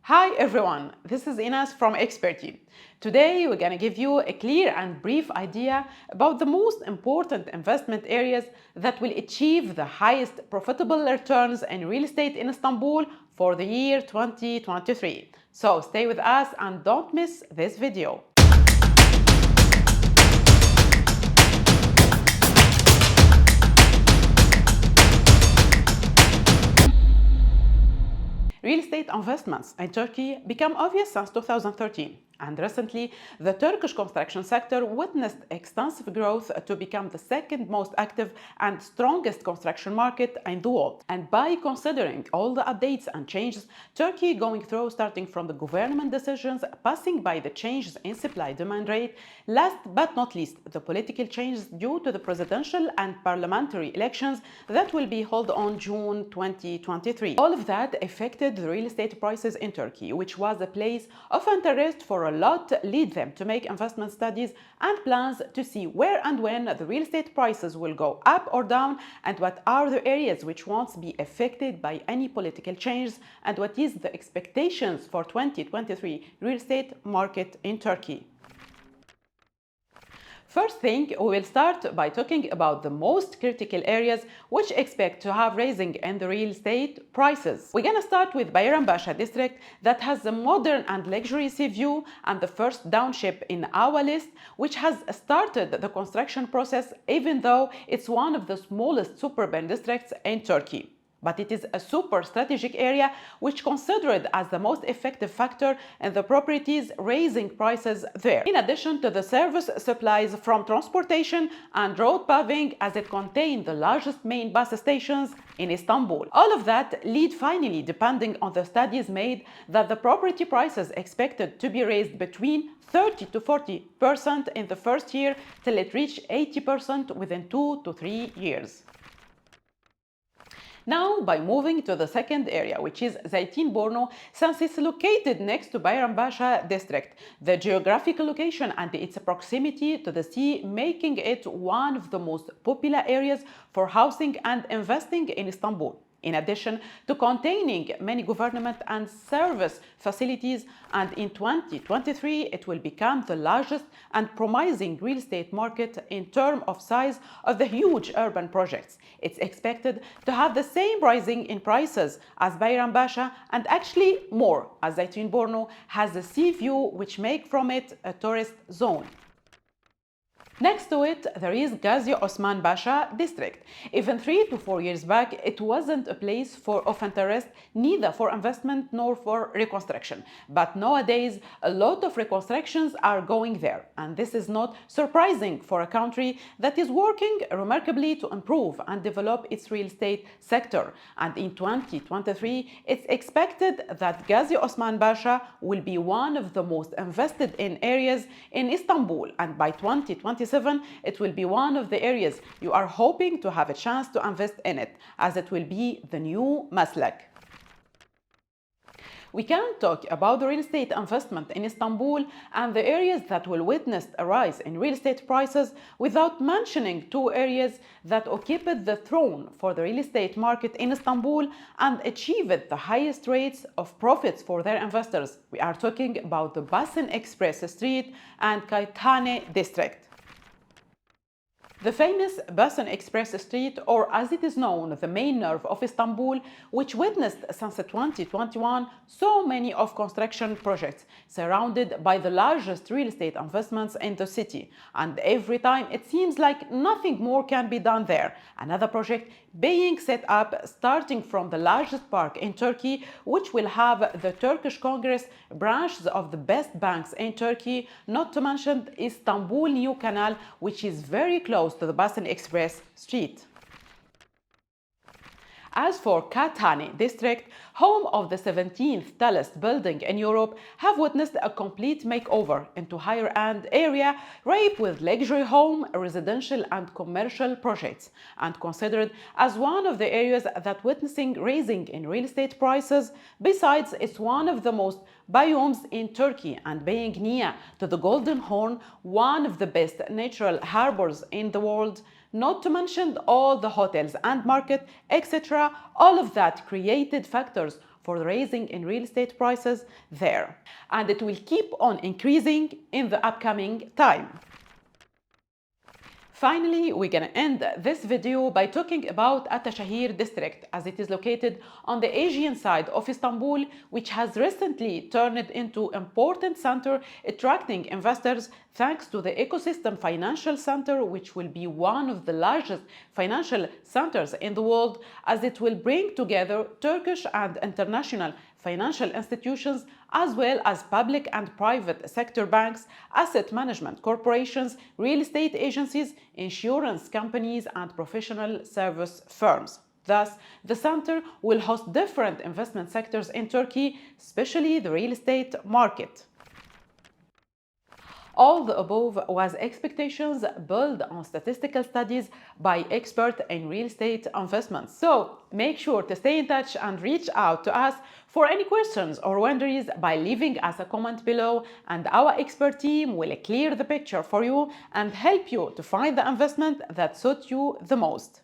Hi everyone, this is Ines from Experty. Today we're going to give you a clear and brief idea about the most important investment areas that will achieve the highest profitable returns in real estate in Istanbul for the year 2023. So stay with us and don't miss this video. Real estate investments in Turkey became obvious since 2013, and recently the Turkish construction sector witnessed extensive growth to become the second most active and strongest construction market in the world. And by considering all the updates and changes Turkey going through, starting from the government decisions, passing by the changes in supply-demand rate, last but not least the political changes due to the presidential and parliamentary elections that will be held on June 2023. All of that affected the real estate prices in Turkey, which was a place of interest for a lot, lead them to make investment studies and plans to see where and when the real estate prices will go up or down, and what are the areas which won't be affected by any political changes, and what is the expectations for 2023 real estate market in Turkey. First thing, we will start by talking about the most critical areas which expect to have raising in the real estate prices. We're gonna start with Bayram Pasha district that has a modern and luxury sea view and the first township in our list, which has started the construction process even though it's one of the smallest suburban districts in Turkey. But it is a super strategic area which considered as the most effective factor in the properties raising prices there. In addition to the service supplies from transportation and road paving, as it contained the largest main bus stations in Istanbul. All of that lead finally, depending on the studies made, that the property prices expected to be raised between 30 to 40% in the first year till it reached 80% within 2 to 3 years. Now, by moving to the second area, which is Zeytinburnu, since it's located next to Bayram Pasha district, the geographical location and its proximity to the sea making it one of the most popular areas for housing and investing in Istanbul. In addition to containing many government and service facilities, and in 2023 it will become the largest and promising real estate market in terms of size of the huge urban projects. It's expected to have the same rising in prices as Bayram Pasha, and actually more, as Zeytinburnu has a sea view which make from it a tourist zone. Next to it, there is Gaziosmanpasa district. Even 3 to 4 years back, it wasn't a place of interest, neither for investment nor for reconstruction. But nowadays, a lot of reconstructions are going there. And this is not surprising for a country that is working remarkably to improve and develop its real estate sector. And in 2023, it's expected that Gaziosmanpasa will be one of the most invested in areas in Istanbul. And by 2027, it will be one of the areas you are hoping to have a chance to invest in it, as it will be the new Maslak. We can talk about the real estate investment in Istanbul and the areas that will witness a rise in real estate prices without mentioning two areas that occupied the throne for the real estate market in Istanbul and achieved the highest rates of profits for their investors. We are talking about the Basin Express Street and Kagithane district. The famous Basin Express Street, or as it is known, the main nerve of Istanbul, which witnessed since 2021 so many of construction projects, surrounded by the largest real estate investments in the city. And every time it seems like nothing more can be done there. Another project being set up, starting from the largest park in Turkey, which will have the Turkish Congress, branches of the best banks in Turkey, not to mention Istanbul New Canal, which is very close to the Basin Express Street. As for Kagithane district, home of the 17th tallest building in Europe, have witnessed a complete makeover into higher-end area ripe with luxury home, residential and commercial projects, and considered as one of the areas that witnessing raising in real estate prices. Besides, it's one of the most biomes in Turkey, and being near to the Golden Horn, one of the best natural harbors in the world, not to mention all the hotels and market, etc. All of that created factors for the raising in real estate prices there. And it will keep on increasing in the upcoming time. Finally, we're gonna end this video by talking about Atasehir district, as it is located on the Asian side of Istanbul, which has recently turned into an important center attracting investors thanks to the ecosystem financial center, which will be one of the largest financial centers in the world, as it will bring together Turkish and international financial institutions, as well as public and private sector banks, asset management corporations, real estate agencies, insurance companies, and professional service firms. Thus, the center will host different investment sectors in Turkey, especially the real estate market. All the above was expectations built on statistical studies by experts in real estate investments. So make sure to stay in touch and reach out to us for any questions or wonderies by leaving us a comment below, and our expert team will clear the picture for you and help you to find the investment that suits you the most.